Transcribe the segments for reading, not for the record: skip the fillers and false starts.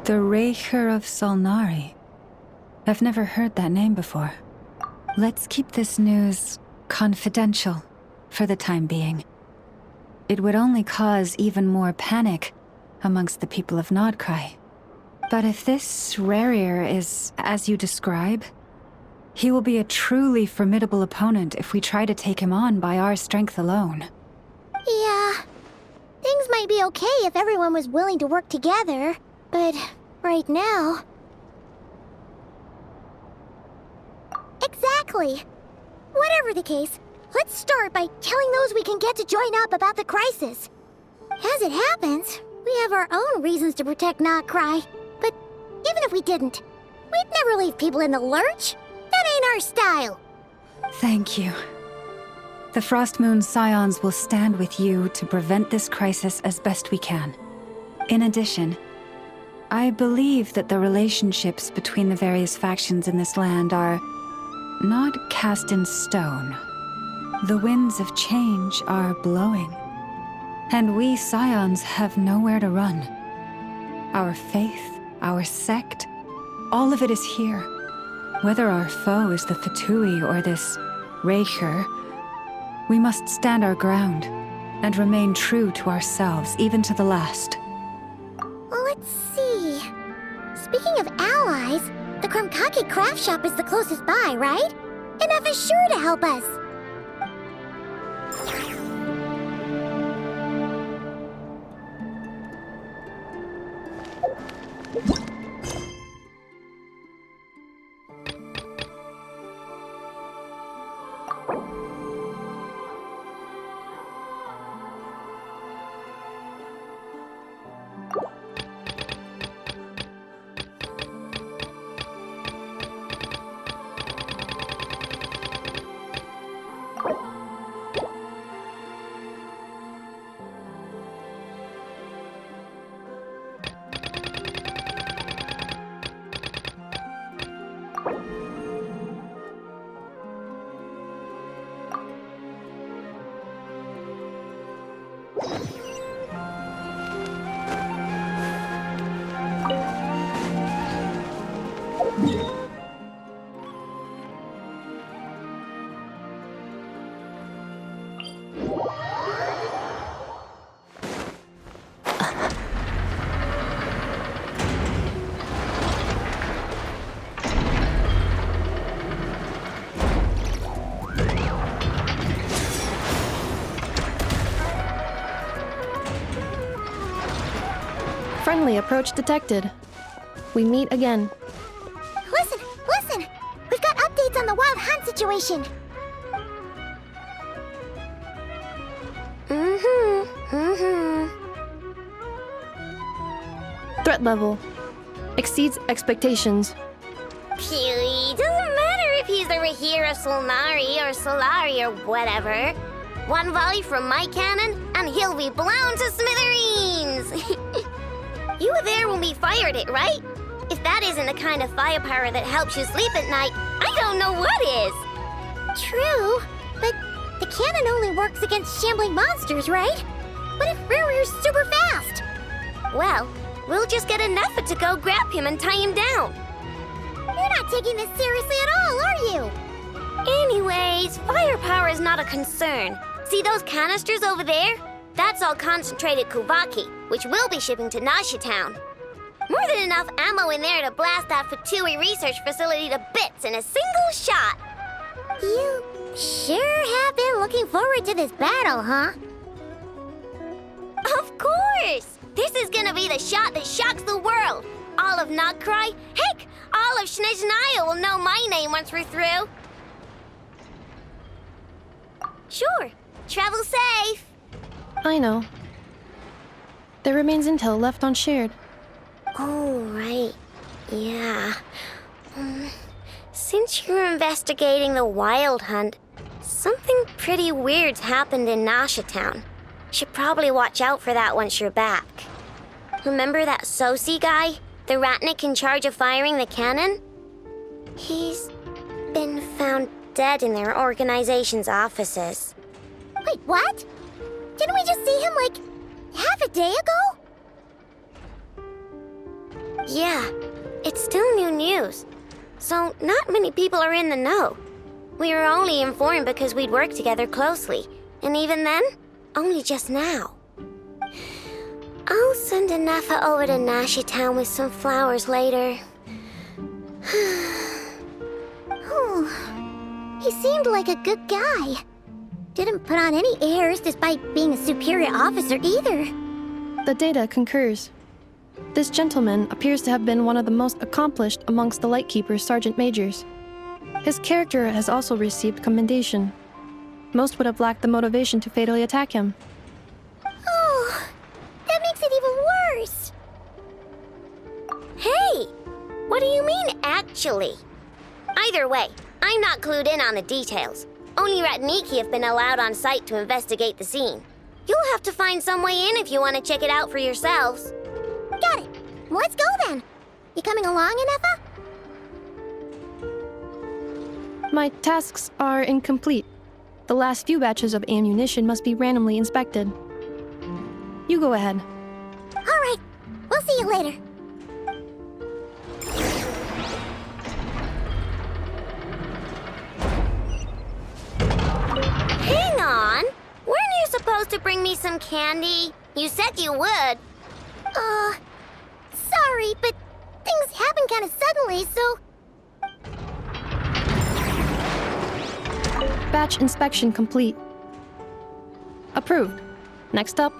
The Raker of Solnari. I've never heard that name before. Let's keep this news confidential for the time being. It would only cause even more panic amongst the people of Nodcry. But if this Rarir is as you describe, he will be a truly formidable opponent if we try to take him on by our strength alone. Yeah. Things might be okay if everyone was willing to work together, but right now... Exactly. Whatever the case, let's start by telling those we can get to join up about the crisis. As it happens, we have our own reasons to protect Nodcry, but even if we didn't, we'd never leave people in the lurch. That ain't our style. Thank you. The Frostmoon Scions will stand with you to prevent this crisis as best we can. In addition, I believe that the relationships between the various factions in this land are not cast in stone. The winds of change are blowing, and we Scions have nowhere to run. Our faith, our sect, all of it is here. Whether our foe is the Fatui or this Raker, we must stand our ground and remain true to ourselves, even to the last. Let's see. Speaking of allies, the Krumkake craft shop is the closest by, right? And Ef is sure to help us. Friendly approach detected. We meet again. Listen! We've got updates on the Wild Hunt situation. Threat level exceeds expectations. Pewy, doesn't matter if he's the Rahir of Solnari or Solari or whatever. One volley from my cannon, and he'll be blown to smithereens! You were there when we fired it, right? If that isn't the kind of firepower that helps you sleep at night, I don't know what is! True, but the cannon only works against shambling monsters, right? What if Rarir's super fast? Well, we'll just get enough to go grab him and tie him down. You're not taking this seriously at all, are you? Anyways, firepower is not a concern. See those canisters over there? That's all concentrated Kuvaki, which we'll be shipping to Nasha Town. More than enough ammo in there to blast that Fatui research facility to bits in a single shot. You sure have been looking forward to this battle, huh? Of course! This is gonna be the shot that shocks the world. All of Nodcry, heck, all of Snezhnaya will know my name once we're through. Sure, travel safe. I know. There remains intel left unshared. Oh, right. Yeah. Since you're investigating the Wild Hunt, something pretty weird's happened in Nasha Town. Should probably watch out for that once you're back. Remember that Sosi guy? The Ratnik in charge of firing the cannon? He's been found dead in their organization's offices. Wait, what? Didn't we just see him, like, half a day ago? Yeah, it's still new news. So not many people are in the know. We were only informed because we'd worked together closely. And even then, only just now. I'll send Anafa over to Nashi Town with some flowers later. Oh, he seemed like a good guy. Didn't put on any airs despite being a superior officer either. The data concurs. This gentleman appears to have been one of the most accomplished amongst the Lightkeeper's sergeant majors. His character has also received commendation. Most would have lacked the motivation to fatally attack him. Oh, that makes it even worse. Hey! What do you mean, actually? Either way, I'm not clued in on the details. Only Ratniki have been allowed on site to investigate the scene. You'll have to find some way in if you want to check it out for yourselves. Got it. Let's go then. You coming along, Anafa? My tasks are incomplete. The last few batches of ammunition must be randomly inspected. You go ahead. All right. We'll see you later. Hang on! Weren't you supposed to bring me some candy? You said you would. Sorry, but things happen kind of suddenly, so... Batch inspection complete. Approved. Next up.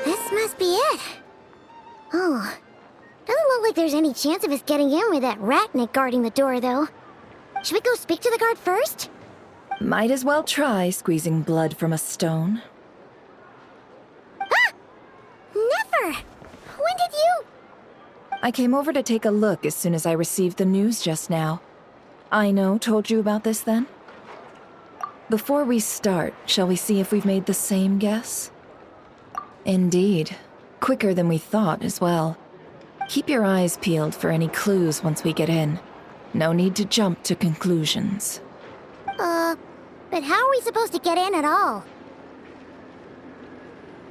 This must be it. Oh, doesn't look like there's any chance of us getting in with that ratnik guarding the door, though. Should we go speak to the guard first? Might as well try squeezing blood from a stone. Ah! Never! When did you... I came over to take a look as soon as I received the news just now. Aino told you about this then? Before we start, shall we see if we've made the same guess? Indeed. Quicker than we thought as well. Keep your eyes peeled for any clues once we get in. No need to jump to conclusions. But how are we supposed to get in at all?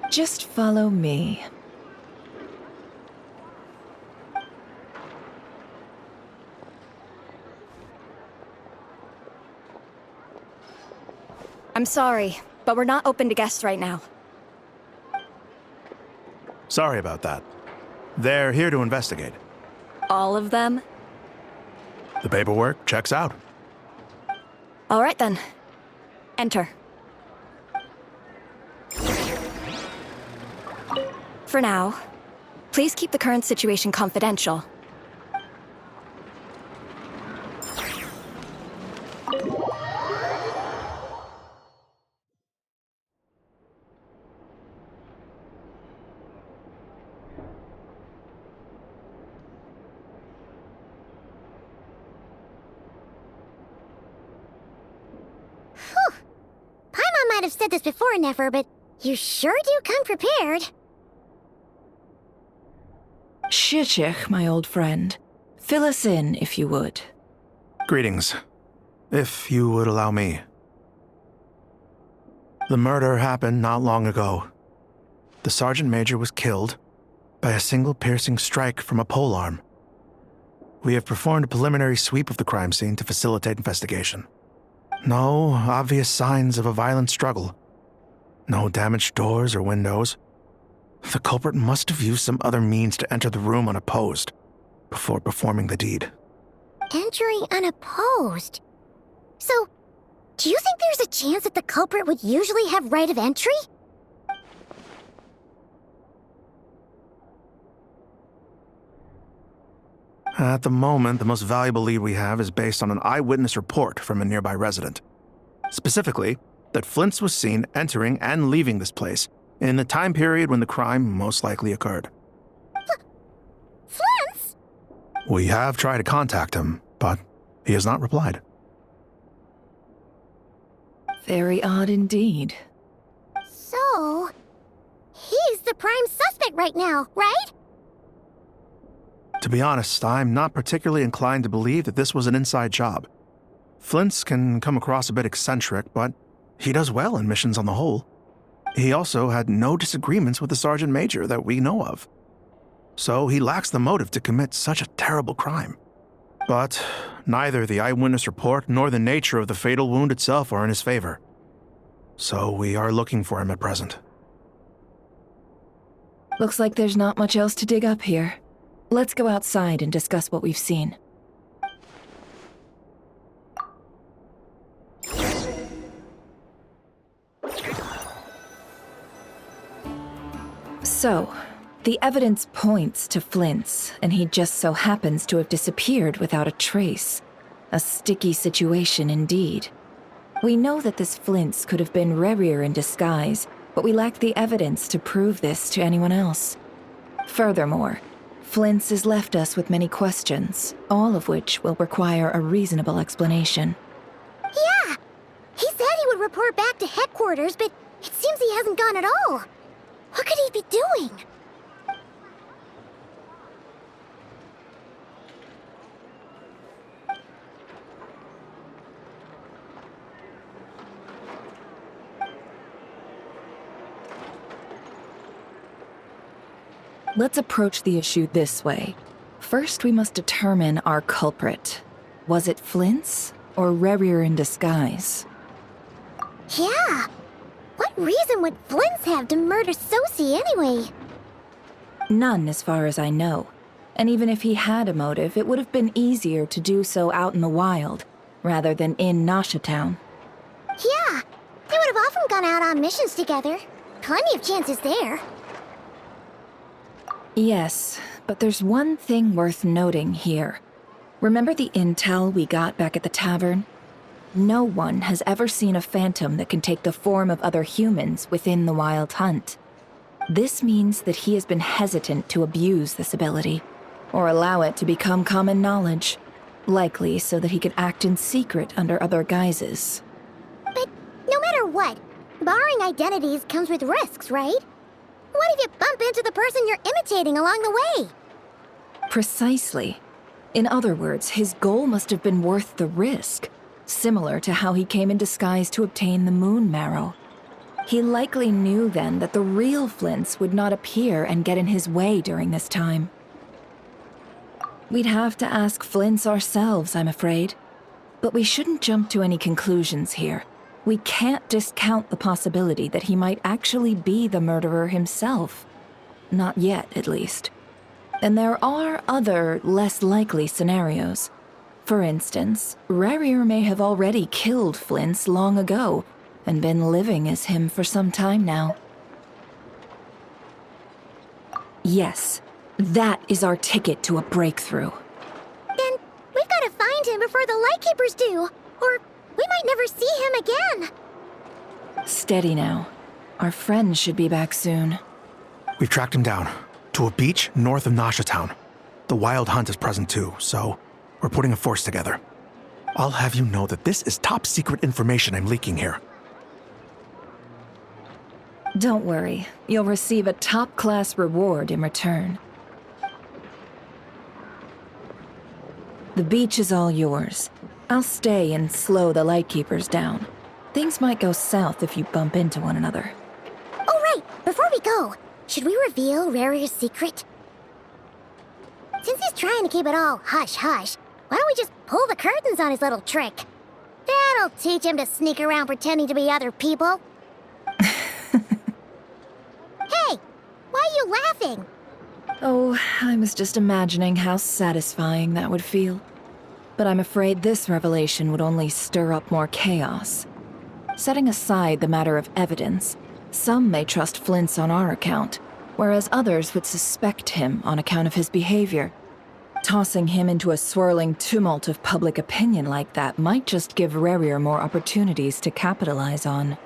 Just follow me. I'm sorry, but we're not open to guests right now. Sorry about that. They're here to investigate. All of them? The paperwork checks out. All right then. Enter. For now, please keep the current situation confidential. Paimon might have said this before, Nefer, but you sure do come prepared. Shishich, my old friend. Fill us in, if you would. Greetings. If you would allow me. The murder happened not long ago. The sergeant major was killed by a single piercing strike from a polearm. We have performed a preliminary sweep of the crime scene to facilitate investigation. No obvious signs of a violent struggle. No damaged doors or windows. The culprit must have used some other means to enter the room unopposed before performing the deed. Entering unopposed. So, do you think there's a chance that the culprit would usually have right of entry? At the moment, the most valuable lead we have is based on an eyewitness report from a nearby resident. Specifically, that Flint's was seen entering and leaving this place in the time period when the crime most likely occurred. We have tried to contact him, but he has not replied. Very odd indeed. So, he's the prime suspect right now, right? To be honest, I'm not particularly inclined to believe that this was an inside job. Flint's can come across a bit eccentric, but he does well in missions on the whole. He also had no disagreements with the Sergeant Major that we know of. So he lacks the motive to commit such a terrible crime. But neither the eyewitness report nor the nature of the fatal wound itself are in his favor. So we are looking for him at present. Looks like there's not much else to dig up here. Let's go outside and discuss what we've seen. So, the evidence points to Flint's, and he just so happens to have disappeared without a trace. A sticky situation indeed. We know that this Flint's could have been Rerir in disguise, but we lack the evidence to prove this to anyone else. Furthermore, Flint's has left us with many questions, all of which will require a reasonable explanation. Yeah! He said he would report back to headquarters, but it seems he hasn't gone at all. What could he be doing? Let's approach the issue this way. First, we must determine our culprit. Was it Flint's or Rerir in disguise? Yeah! What reason would Flint's have to murder Sosie anyway? None, as far as I know. And even if he had a motive, it would have been easier to do so out in the wild, rather than in Nashatown. Yeah, they would have often gone out on missions together. Plenty of chances there. Yes, but there's one thing worth noting here. Remember the intel we got back at the tavern? No one has ever seen a phantom that can take the form of other humans within the Wild Hunt. This means that he has been hesitant to abuse this ability, or allow it to become common knowledge, likely so that he could act in secret under other guises. But no matter what, barring identities comes with risks, right? What if you bump into the person you're imitating along the way? Precisely. In other words, his goal must have been worth the risk, similar to how he came in disguise to obtain the moon marrow. He likely knew then that the real Flint's would not appear and get in his way during this time. We'd have to ask Flint's ourselves, I'm afraid. But we shouldn't jump to any conclusions here. We can't discount the possibility that he might actually be the murderer himself. Not yet, at least. And there are other, less likely scenarios. For instance, Rerir may have already killed Flint's long ago, and been living as him for some time now. Yes, that is our ticket to a breakthrough. Then we've got to find him before the Lightkeepers do, or we might never see him again. Steady now. Our friend should be back soon. We've tracked him down to a beach north of Nashatown. The Wild Hunt is present too, so we're putting a force together. I'll have you know that this is top secret information I'm leaking here. Don't worry, you'll receive a top-class reward in return. The beach is all yours. I'll stay and slow the Lightkeepers down. Things might go south if you bump into one another. Oh, right! Before we go, should we reveal Rarir's secret? Since he's trying to keep it all hush-hush, why don't we just pull the curtains on his little trick? That'll teach him to sneak around pretending to be other people. Hey! Why are you laughing? Oh, I was just imagining how satisfying that would feel. But I'm afraid this revelation would only stir up more chaos. Setting aside the matter of evidence, some may trust Flint's on our account, whereas others would suspect him on account of his behavior. Tossing him into a swirling tumult of public opinion like that might just give Rerir more opportunities to capitalize on.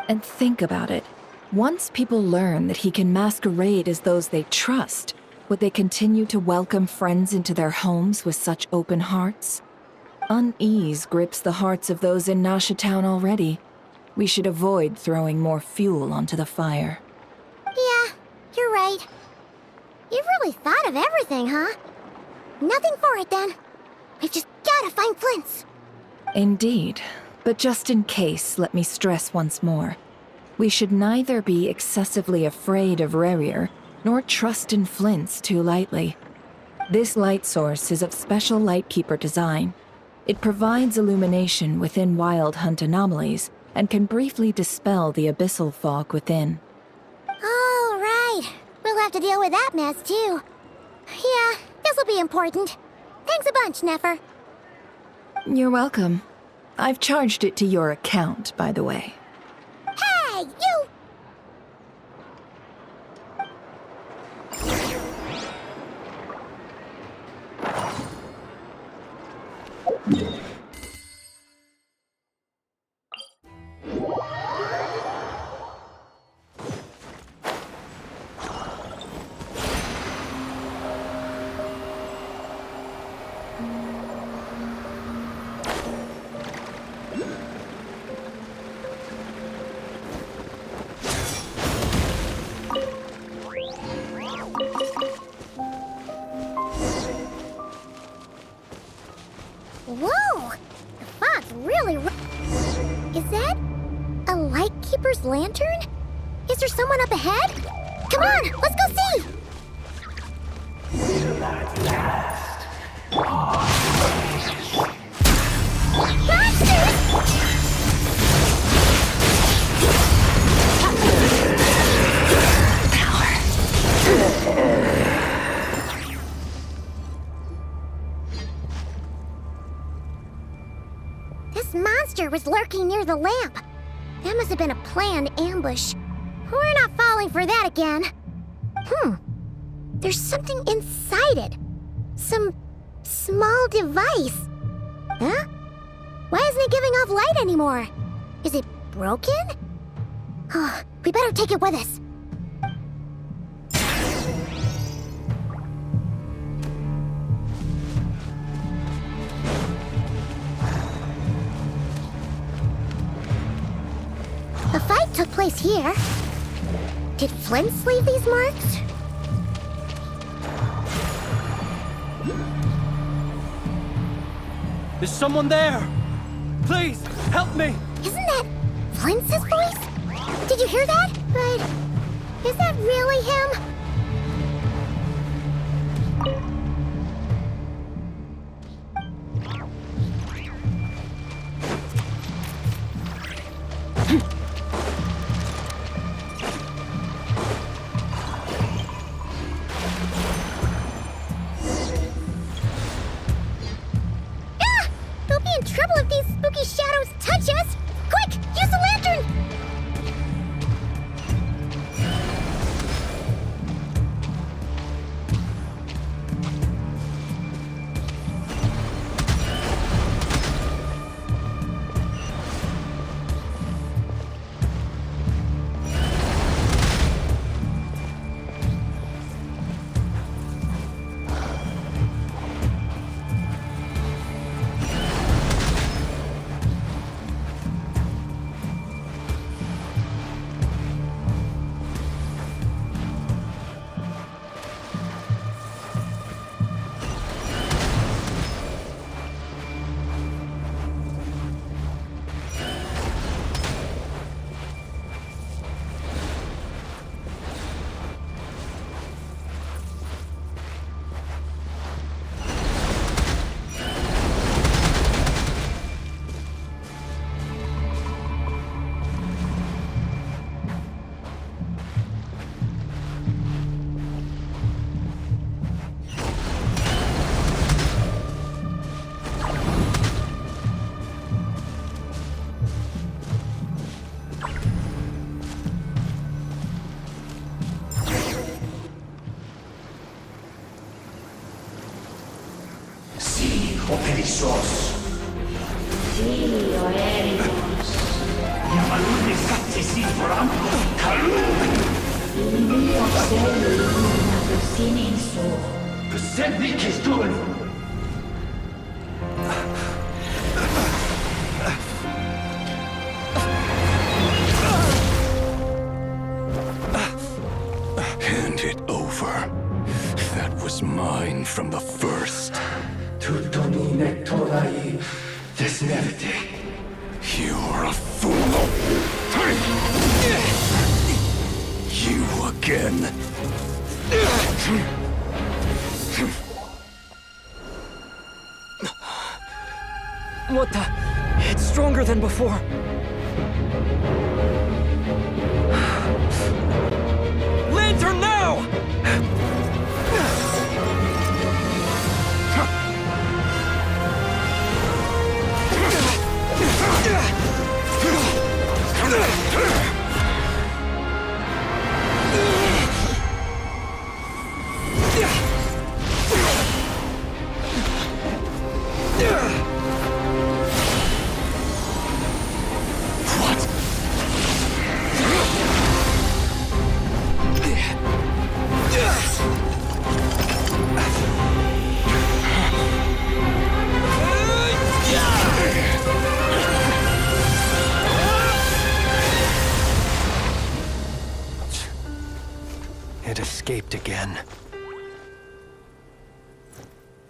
And think about it. Once people learn that he can masquerade as those they trust, Would they continue to welcome friends into their homes with such open hearts? Unease grips the hearts of those in Nasha Town already. We should avoid throwing more fuel onto the fire. Yeah, you're right. You really thought of everything, huh? Nothing for it then. We've just gotta find Flint's. Indeed. But just in case, let me stress once more. We should neither be excessively afraid of Rerir, nor trust in Flint's too lightly. This light source is of special Lightkeeper design. It provides illumination within Wild Hunt anomalies, and can briefly dispel the abyssal fog within. All right. We'll have to deal with that mess, too. Yeah, this'll be important. Thanks a bunch, Nefer. You're welcome. I've charged it to your account, by the way. Hey, you! Whoa! The fog's really Is that a Lightkeeper's lantern? Is there someone up ahead? Come on, let's go see! Monsters! This monster was lurking near the lamp. That must have been a planned ambush. We're not falling for that again. There's something inside it. Some small device. Huh? Why isn't it giving off light anymore? Is it broken? Oh, we better take it with us. The fight took place here. Did Flint's leave these marks? Is someone there? Please, help me! Isn't that Flint's voice? Did you hear that? But is that really him? We'll be in trouble if these spooky shadows touch us! Quick, use the lantern! Operissos. Yamalune satte si foram. Kalun. Hand it over. That was mine from the first. You're a fool. You again. What the? It's stronger than before. Lantern now! It escaped again.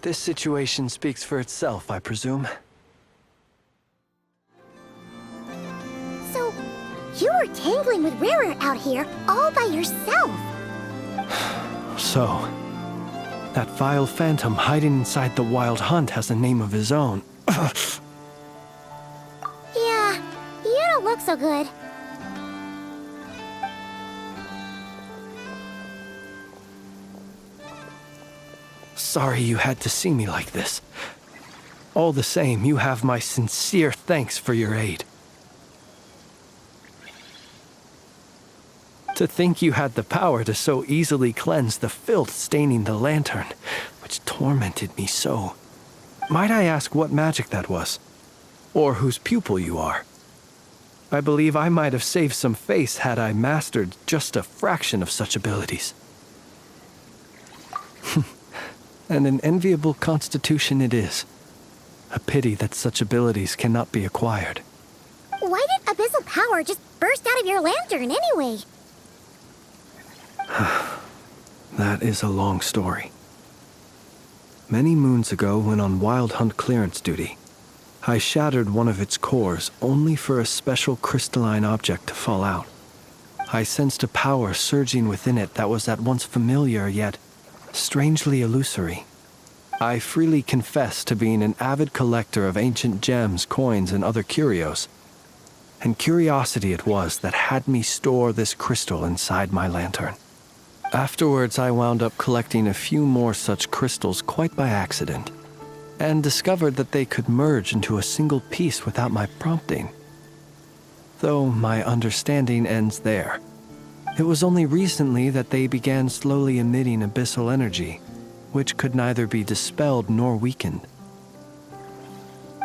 This situation speaks for itself, I presume. So, you were tangling with Rarer out here all by yourself. So, that vile phantom hiding inside the Wild Hunt has a name of his own. Yeah, you don't look so good. Sorry you had to see me like this. All the same, you have my sincere thanks for your aid. To think you had the power to so easily cleanse the filth staining the lantern, which tormented me so. Might I ask what magic that was? Or whose pupil you are? I believe I might have saved some face had I mastered just a fraction of such abilities. And an enviable constitution it is. A pity that such abilities cannot be acquired. Why did abyssal power just burst out of your lantern anyway? That is a long story. Many moons ago, when on Wild Hunt clearance duty, I shattered one of its cores only for a special crystalline object to fall out. I sensed a power surging within it that was at once familiar yet strangely illusory. I freely confess to being an avid collector of ancient gems, coins, and other curios. And curiosity it was that had me store this crystal inside my lantern. Afterwards, I wound up collecting a few more such crystals quite by accident, and discovered that they could merge into a single piece without my prompting. Though my understanding ends there. It was only recently that they began slowly emitting abyssal energy, which could neither be dispelled nor weakened.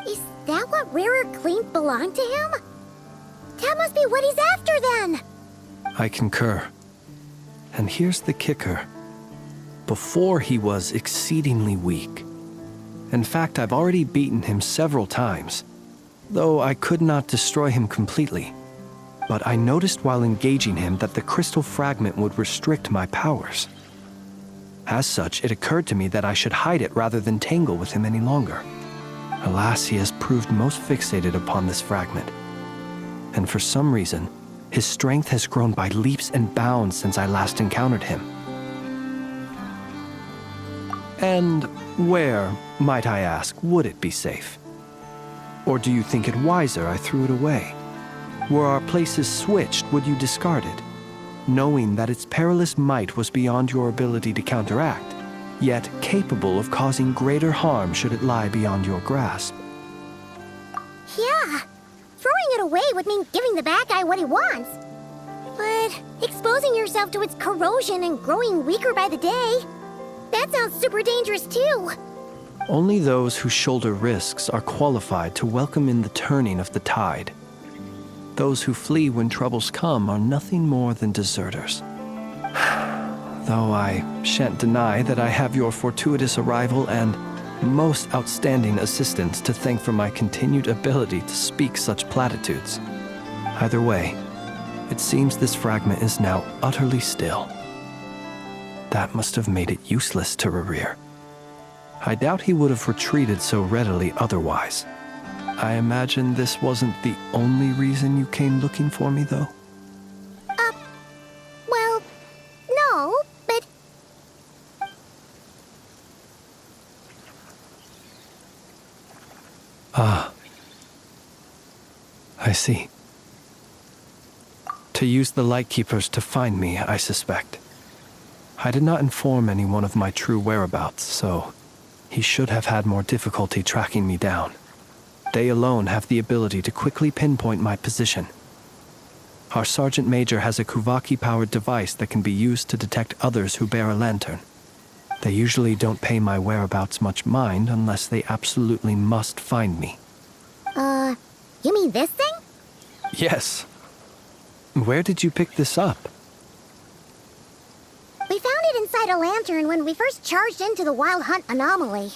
Is that what Rarer claimed belonged to him? That must be what he's after then! I concur. And here's the kicker. Before he was exceedingly weak. In fact, I've already beaten him several times, though I could not destroy him completely. But I noticed while engaging him that the crystal fragment would restrict my powers. As such, it occurred to me that I should hide it rather than tangle with him any longer. Alas, he has proved most fixated upon this fragment. And for some reason, his strength has grown by leaps and bounds since I last encountered him. And where, might I ask, would it be safe? Or do you think it wiser I threw it away? Were our places switched, would you discard it, knowing that its perilous might was beyond your ability to counteract, yet capable of causing greater harm should it lie beyond your grasp? Yeah, throwing it away would mean giving the bad guy what he wants. But exposing yourself to its corrosion and growing weaker by the day, that sounds super dangerous too. Only those who shoulder risks are qualified to welcome in the turning of the tide. Those who flee when troubles come are nothing more than deserters. though I shan't deny that I have your fortuitous arrival and most outstanding assistance to thank for my continued ability to speak such platitudes. Either way, it seems this fragment is now utterly still. That must have made it useless to Rerir. I doubt he would have retreated so readily otherwise. I imagine this wasn't the only reason you came looking for me, though? Well, no, but... Ah. I see. To use the Lightkeepers to find me, I suspect. I did not inform anyone of my true whereabouts, so he should have had more difficulty tracking me down. They alone have the ability to quickly pinpoint my position. Our Sergeant Major has a Kuvaki-powered device that can be used to detect others who bear a lantern. They usually don't pay my whereabouts much mind unless they absolutely must find me. You mean this thing? Yes. Where did you pick this up? We found it inside a lantern when we first charged into the Wild Hunt anomaly.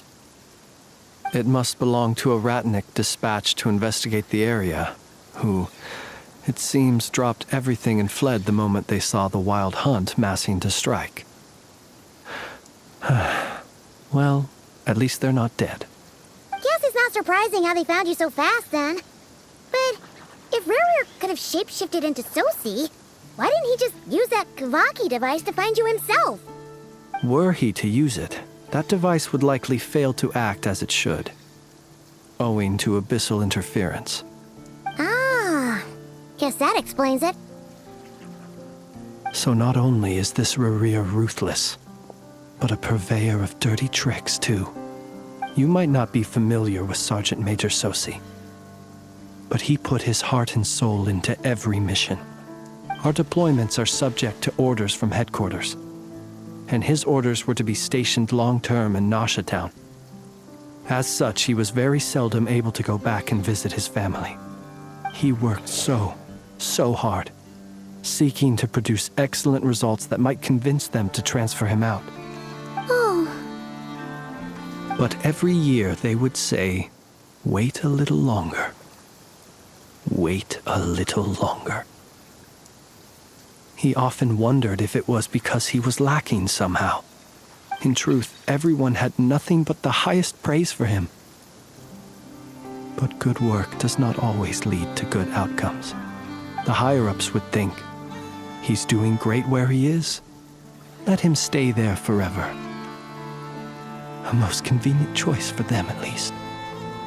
It must belong to a Ratnik dispatched to investigate the area, who, it seems, dropped everything and fled the moment they saw the Wild Hunt massing to strike. Well, at least they're not dead. Guess it's not surprising how they found you so fast, then. But if Rerir could have shapeshifted into Sosi, why didn't he just use that Kavaki device to find you himself? Were he to use it, that device would likely fail to act as it should, owing to abyssal interference. Ah, guess that explains it. So not only is this Rerir ruthless, but a purveyor of dirty tricks, too. You might not be familiar with Sergeant Major Sosi, but he put his heart and soul into every mission. Our deployments are subject to orders from headquarters, and his orders were to be stationed long-term in Nasha Town. As such, he was very seldom able to go back and visit his family. He worked so hard, seeking to produce excellent results that might convince them to transfer him out. Oh. But every year they would say, "Wait a little longer. Wait a little longer." He often wondered if it was because he was lacking somehow. In truth, everyone had nothing but the highest praise for him. But good work does not always lead to good outcomes. The higher-ups would think, he's doing great where he is. Let him stay there forever. A most convenient choice for them, at least.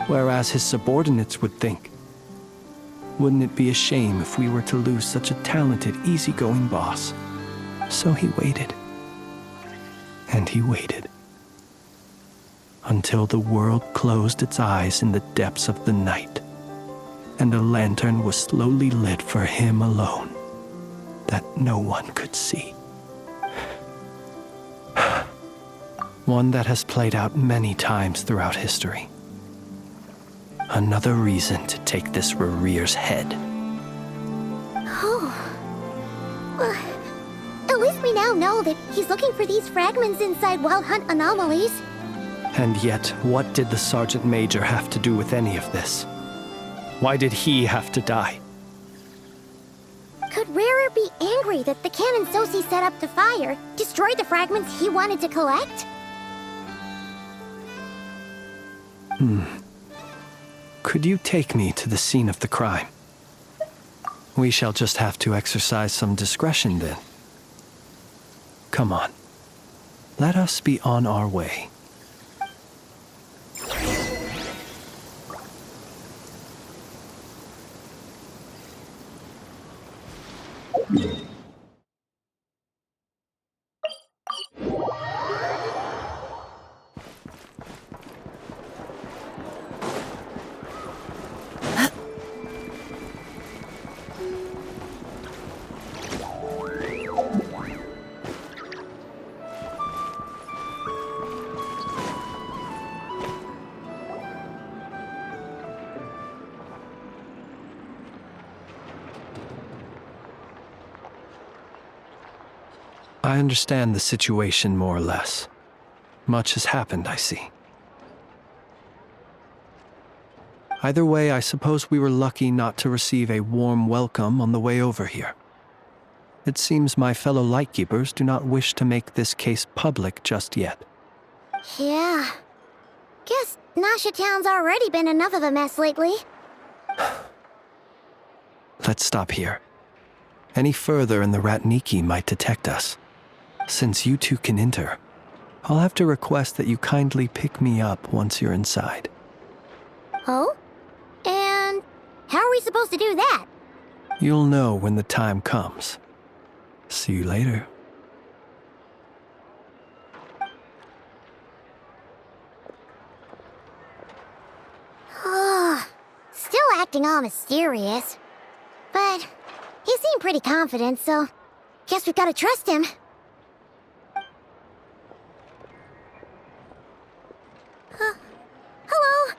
Whereas his subordinates would think, wouldn't it be a shame if we were to lose such a talented, easygoing boss? So he waited. And he waited. Until the world closed its eyes in the depths of the night, and a lantern was slowly lit for him alone, that no one could see. One that has played out many times throughout history. Another reason to take this Rerir's head. Oh. Well, at least we now know that he's looking for these fragments inside Wild Hunt anomalies. And yet, what did the Sergeant Major have to do with any of this? Why did he have to die? Could Rerir be angry that the cannon Sosi set up to fire destroyed the fragments he wanted to collect? Could you take me to the scene of the crime? We shall just have to exercise some discretion then. Come on. Let us be on our way. I understand the situation more or less. Much has happened, I see. Either way, I suppose we were lucky not to receive a warm welcome on the way over here. It seems my fellow Lightkeepers do not wish to make this case public just yet. Yeah. Guess Nasha Town's already been enough of a mess lately. Let's stop here. Any further and the Ratniki might detect us. Since you two can enter, I'll have to request that you kindly pick me up once you're inside. Oh? And how are we supposed to do that? You'll know when the time comes. See you later. Still acting all mysterious. But he seemed pretty confident, so guess we've got to trust him. Hello?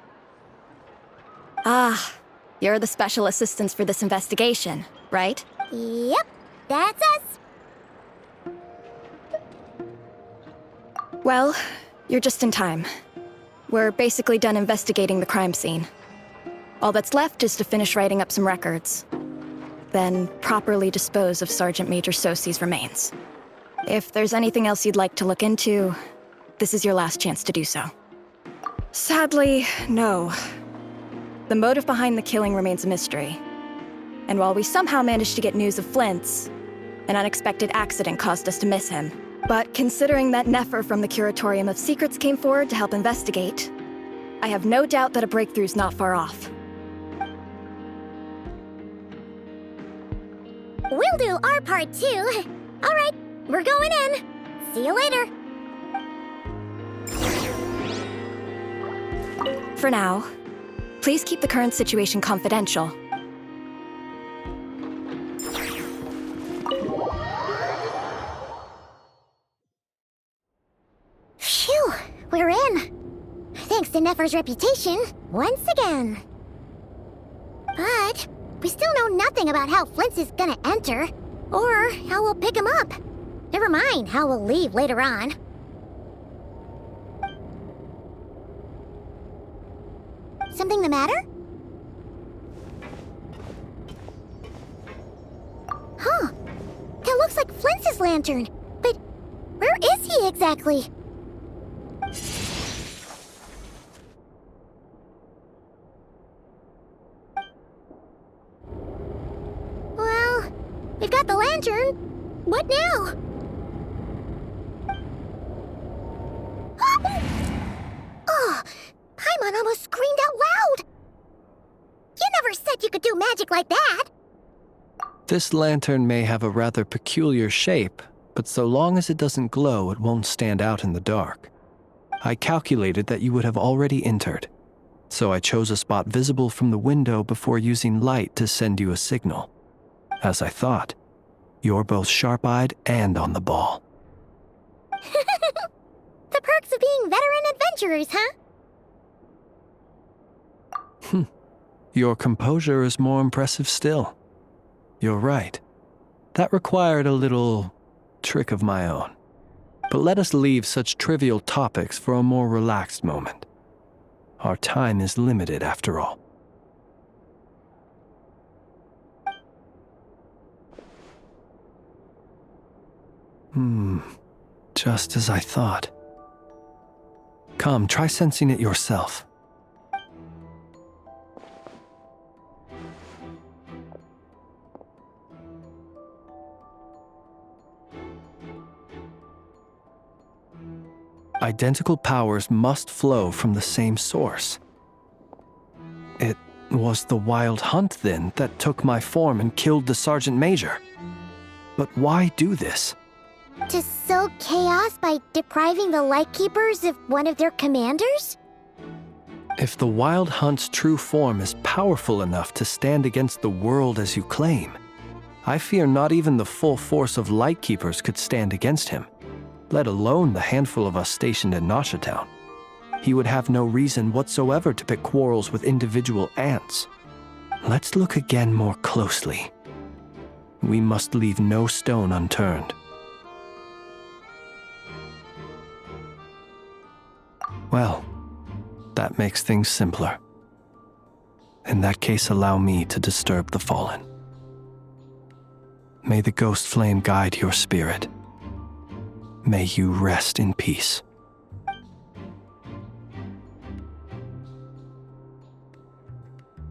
Ah, you're the special assistants for this investigation, right? Yep, that's us. Well, you're just in time. We're basically done investigating the crime scene. All that's left is to finish writing up some records. Then properly dispose of Sergeant Major Sosi's remains. If there's anything else you'd like to look into, this is your last chance to do so. Sadly, no. The motive behind the killing remains a mystery. And while we somehow managed to get news of Flint's, an unexpected accident caused us to miss him. But considering that Nefer from the Curatorium of Secrets came forward to help investigate, I have no doubt that a breakthrough's not far off. We'll do our part too. All right, we're going in. See you later. For now, please keep the current situation confidential. Phew, we're in. Thanks to Nefer's reputation, once again. But we still know nothing about how Flint's is gonna enter, or how we'll pick him up. Never mind how we'll leave later on. Something the matter? Huh. That looks like Flint's lantern. But where is he exactly? Well, we've got the lantern. What now? Oh, Paimon almost screamed out loud. You never said you could do magic like that. This lantern may have a rather peculiar shape, but so long as it doesn't glow, it won't stand out in the dark. I calculated that you would have already entered, so I chose a spot visible from the window before using light to send you a signal. As I thought, you're both sharp-eyed and on the ball. The perks of being veteran adventurers, huh? Your composure is more impressive still. You're right. That required a little trick of my own. But let us leave such trivial topics for a more relaxed moment. Our time is limited after all. Just as I thought. Come, try sensing it yourself. Identical powers must flow from the same source. It was the Wild Hunt, then, that took my form and killed the Sergeant Major. But why do this? To sow chaos by depriving the Lightkeepers of one of their commanders? If the Wild Hunt's true form is powerful enough to stand against the world as you claim, I fear not even the full force of Lightkeepers could stand against him, let alone the handful of us stationed in Nasha Town. He would have no reason whatsoever to pick quarrels with individual ants. Let's look again more closely. We must leave no stone unturned. Well, that makes things simpler. In that case, allow me to disturb the fallen. May the ghost flame guide your spirit. May you rest in peace.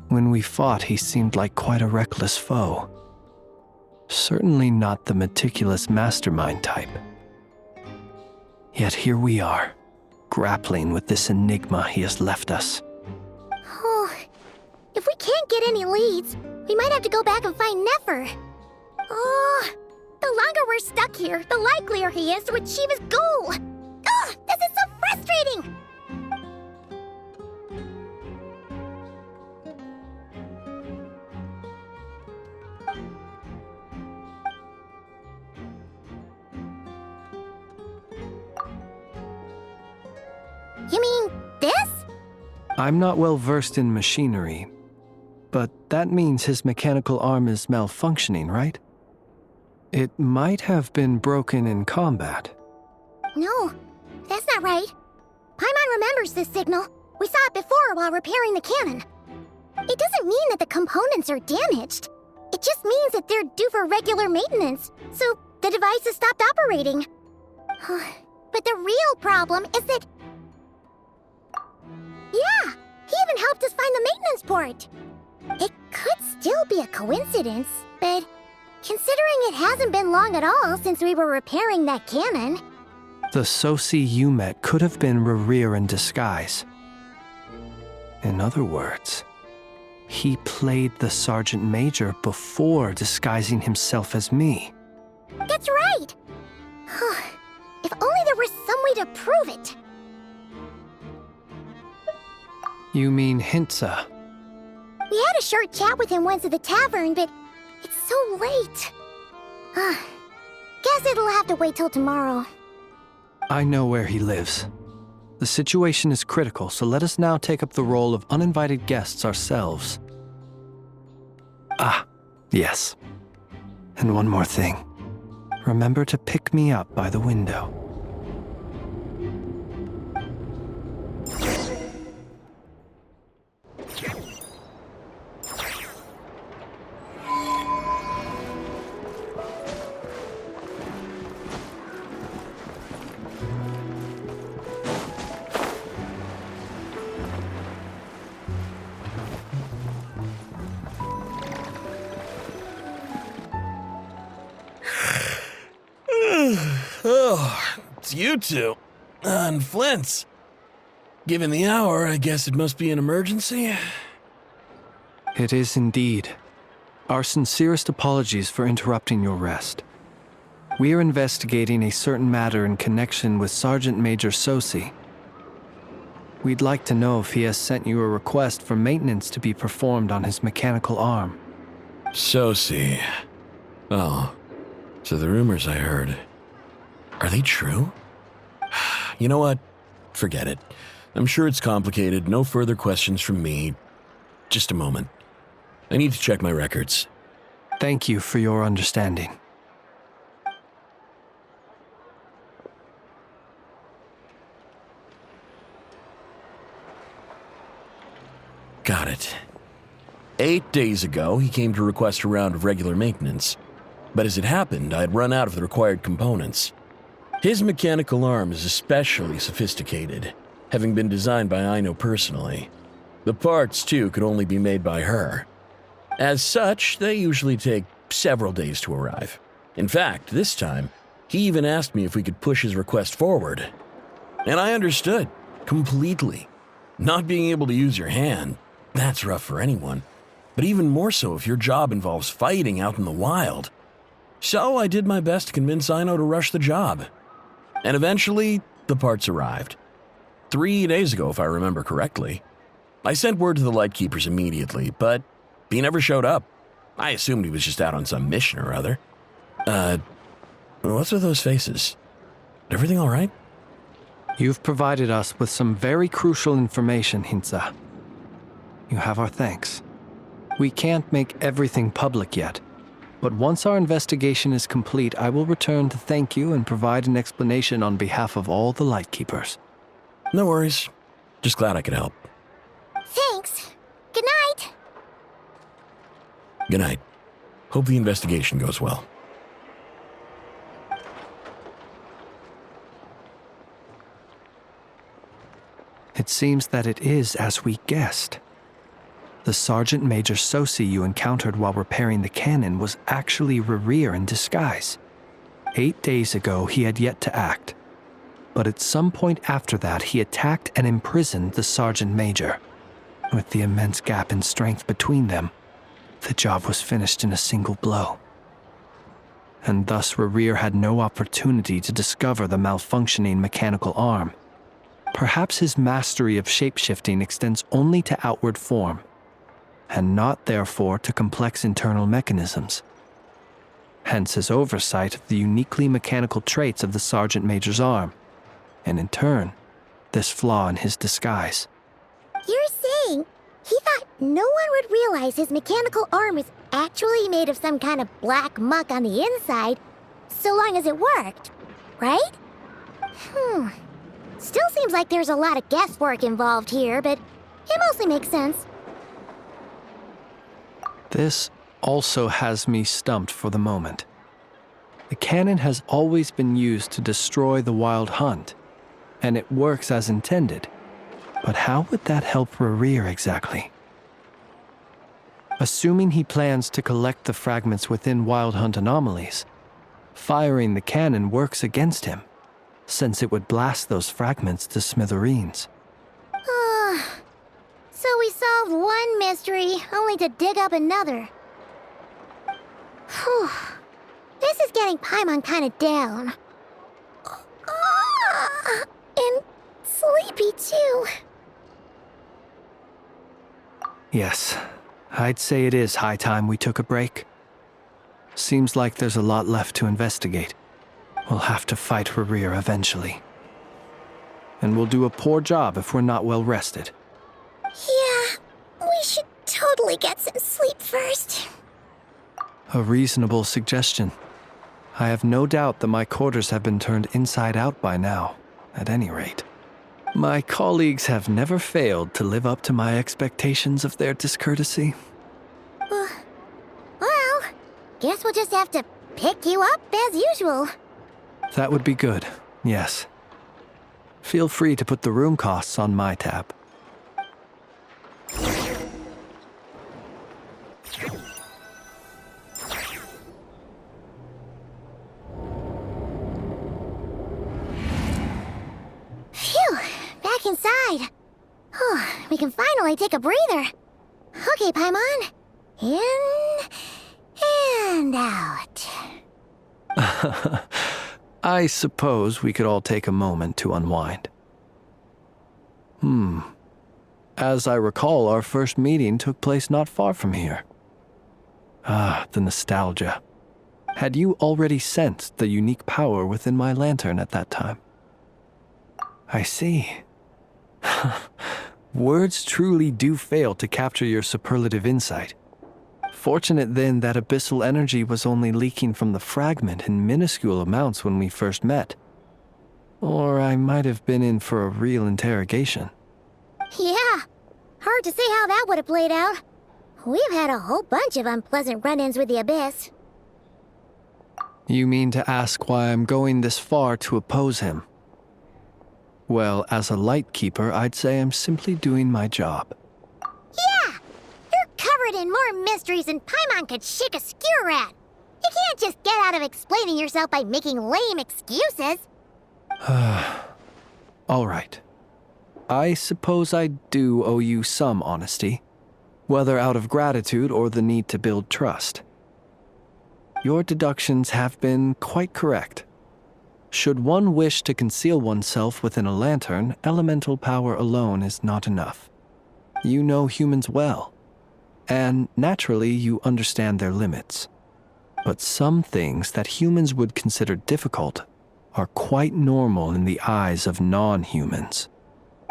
When we fought, he seemed like quite a reckless foe. Certainly not the meticulous mastermind type. Yet here we are, grappling with this enigma he has left us. Oh, if we can't get any leads, we might have to go back and find Nefer. Oh, the longer we're stuck here, the likelier he is to achieve his goal. Ugh, this is so frustrating! You mean this? I'm not well versed in machinery, but that means his mechanical arm is malfunctioning, right? It might have been broken in combat. No, that's not right. Paimon remembers this signal. We saw it before while repairing the cannon. It doesn't mean that the components are damaged. It just means that they're due for regular maintenance, so the device has stopped operating. But the real problem is that... Yeah, he even helped us find the maintenance port. It could still be a coincidence, but considering it hasn't been long at all since we were repairing that cannon... The Sosi you met could have been Rerir in disguise. In other words, he played the Sergeant Major before disguising himself as me. That's right! If only there was some way to prove it. You mean Hintsa? We had a short chat with him once at the tavern, but it's so late. Guess it'll have to wait till tomorrow. I know where he lives. The situation is critical, so let us now take up the role of uninvited guests ourselves. Ah, yes. And one more thing. Remember to pick me up by the window. Oh, it's you two. And Flint's. Given the hour, I guess it must be an emergency. It is indeed. Our sincerest apologies for interrupting your rest. We are investigating a certain matter in connection with Sergeant Major Sosi. We'd like to know if he has sent you a request for maintenance to be performed on his mechanical arm. Sosi. Oh, so the rumors I heard, are they true? You know what? Forget it. I'm sure it's complicated. No further questions from me. Just a moment. I need to check my records. Thank you for your understanding. Got it. 8 days ago, he came to request a round of regular maintenance. But as it happened, I had run out of the required components. His mechanical arm is especially sophisticated, having been designed by Aino personally. The parts, too, could only be made by her. As such, they usually take several days to arrive. In fact, this time, he even asked me if we could push his request forward. And I understood, completely. Not being able to use your hand, that's rough for anyone. But even more so if your job involves fighting out in the wild. So I did my best to convince Aino to rush the job. And eventually, the parts arrived. 3 days ago, if I remember correctly. I sent word to the Lightkeepers immediately, but he never showed up. I assumed he was just out on some mission or other. What's with those faces? Everything all right? You've provided us with some very crucial information, Hintsa. You have our thanks. We can't make everything public yet, but once our investigation is complete, I will return to thank you and provide an explanation on behalf of all the Lightkeepers. No worries. Just glad I could help. Thanks. Good night. Good night. Hope the investigation goes well. It seems that it is as we guessed. The Sergeant Major Sosi you encountered while repairing the cannon was actually Rerir in disguise. 8 days ago, he had yet to act. But at some point after that, he attacked and imprisoned the Sergeant Major. With the immense gap in strength between them, the job was finished in a single blow. And thus Rerir had no opportunity to discover the malfunctioning mechanical arm. Perhaps his mastery of shapeshifting extends only to outward form, and not therefore to complex internal mechanisms. Hence his oversight of the uniquely mechanical traits of the Sergeant Major's arm, and in turn, this flaw in his disguise. You're saying he thought no one would realize his mechanical arm is actually made of some kind of black muck on the inside, so long as it worked, right? Still seems like there's a lot of guesswork involved here, but it mostly makes sense. This also has me stumped for the moment. The cannon has always been used to destroy the Wild Hunt, and it works as intended. But how would that help Rerir exactly? Assuming he plans to collect the fragments within Wild Hunt anomalies, firing the cannon works against him, since it would blast those fragments to smithereens. So we solved one mystery, only to dig up another. Whew. This is getting Paimon kind of down. And sleepy too. Yes, I'd say it is high time we took a break. Seems like there's a lot left to investigate. We'll have to fight Rerir eventually. And we'll do a poor job if we're not well rested. Yeah, we should totally get some sleep first. A reasonable suggestion. I have no doubt that my quarters have been turned inside out by now, at any rate. My colleagues have never failed to live up to my expectations of their discourtesy. Well, guess we'll just have to pick you up as usual. That would be good, yes. Feel free to put the room costs on my tab. Phew, back inside. We can finally take a breather. Okay, Paimon. In and out. I suppose we could all take a moment to unwind. As I recall, our first meeting took place not far from here. Ah, the nostalgia. Had you already sensed the unique power within my lantern at that time? I see. Words truly do fail to capture your superlative insight. Fortunate then that abyssal energy was only leaking from the fragment in minuscule amounts when we first met. Or I might have been in for a real interrogation. Yeah, hard to say how that would have played out. We've had a whole bunch of unpleasant run-ins with the Abyss. You mean to ask why I'm going this far to oppose him? Well, as a Lightkeeper, I'd say I'm simply doing my job. Yeah! You're covered in more mysteries than Paimon could shake a skewer at. You can't just get out of explaining yourself by making lame excuses. All right. I suppose I do owe you some honesty, whether out of gratitude or the need to build trust. Your deductions have been quite correct. Should one wish to conceal oneself within a lantern, elemental power alone is not enough. You know humans well, and naturally you understand their limits. But some things that humans would consider difficult are quite normal in the eyes of non-humans.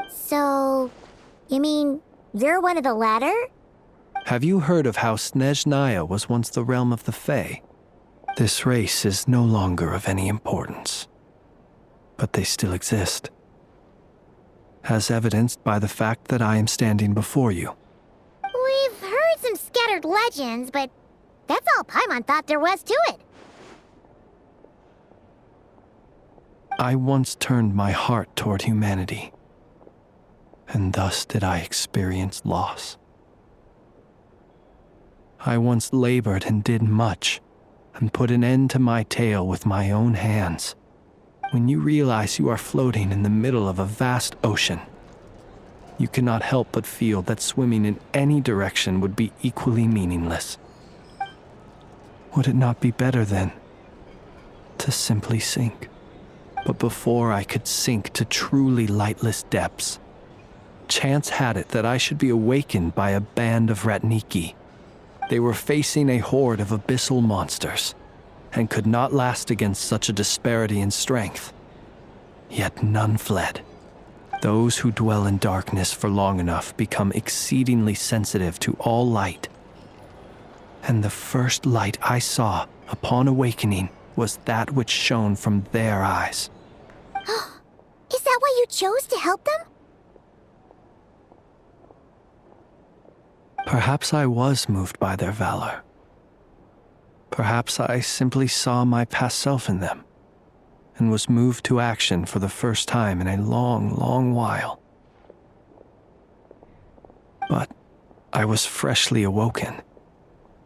So, you mean you're one of the latter? Have you heard of how Snezhnaya was once the realm of the Fae? This race is no longer of any importance, but they still exist. as evidenced by the fact that I am standing before you. We've heard some scattered legends, but that's all Paimon thought there was to it. I once turned my heart toward humanity, and thus did I experience loss. I once labored and did much, and put an end to my tale with my own hands. When you realize you are floating in the middle of a vast ocean, you cannot help but feel that swimming in any direction would be equally meaningless. Would it not be better, then, to simply sink? But before I could sink to truly lightless depths, chance had it that I should be awakened by a band of Ratniki. They were facing a horde of abyssal monsters, and could not last against such a disparity in strength. Yet none fled. Those who dwell in darkness for long enough become exceedingly sensitive to all light. And the first light I saw upon awakening was that which shone from their eyes. Is that why you chose to help them? Perhaps I was moved by their valor. Perhaps I simply saw my past self in them, and was moved to action for the first time in a long, long while. But I was freshly awoken,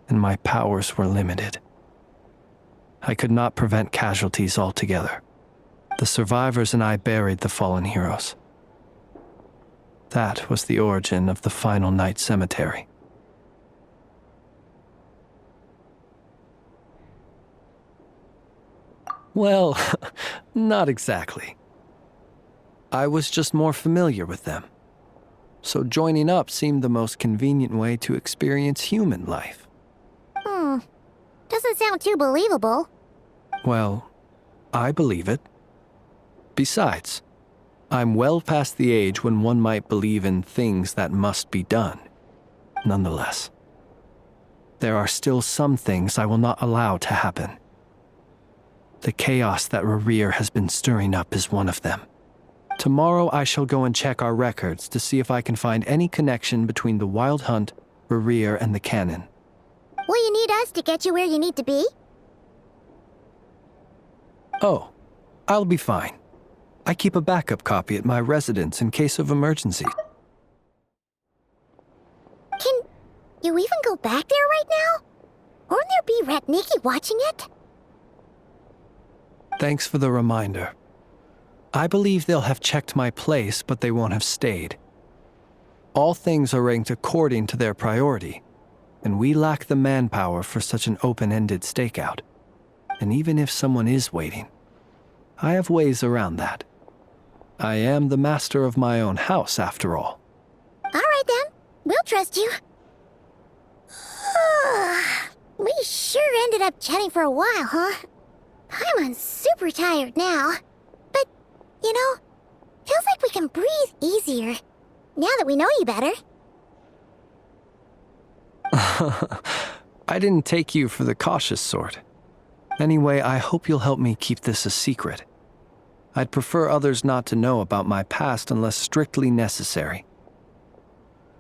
and my powers were limited. I could not prevent casualties altogether. The survivors and I buried the fallen heroes. That was the origin of the Final Night Cemetery. Well, not exactly. I was just more familiar with them. So joining up seemed the most convenient way to experience human life. Doesn't sound too believable. Well, I believe it. Besides, I'm well past the age when one might believe in things that must be done. Nonetheless, there are still some things I will not allow to happen. The chaos that Rerir has been stirring up is one of them. Tomorrow I shall go and check our records to see if I can find any connection between the Wild Hunt, Rerir, and the Cannon. Will you need us to get you where you need to be? Oh, I'll be fine. I keep a backup copy at my residence in case of emergency. Can you even go back there right now? Won't there be Ratniki watching it? Thanks for the reminder. I believe they'll have checked my place, but they won't have stayed. All things are ranked according to their priority, and we lack the manpower for such an open-ended stakeout. And even if someone is waiting, I have ways around that. I am the master of my own house, after all. All right then, we'll trust you. We sure ended up chatting for a while, huh? I'm super tired now. But, you know, feels like we can breathe easier now that we know you better. I didn't take you for the cautious sort. Anyway, I hope you'll help me keep this a secret. I'd prefer others not to know about my past unless strictly necessary.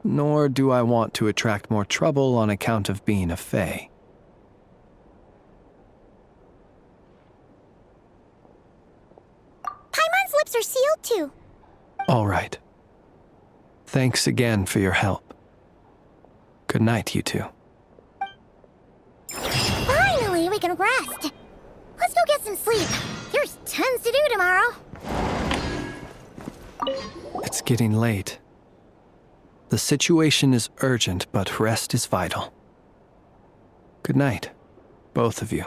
Nor do I want to attract more trouble on account of being a fae. Paimon's lips are sealed too. All right. Thanks again for your help. Good night, you two. Finally, we can rest. Let's go get some sleep. There's tons to do tomorrow. It's getting late. The situation is urgent, but rest is vital. Good night, both of you.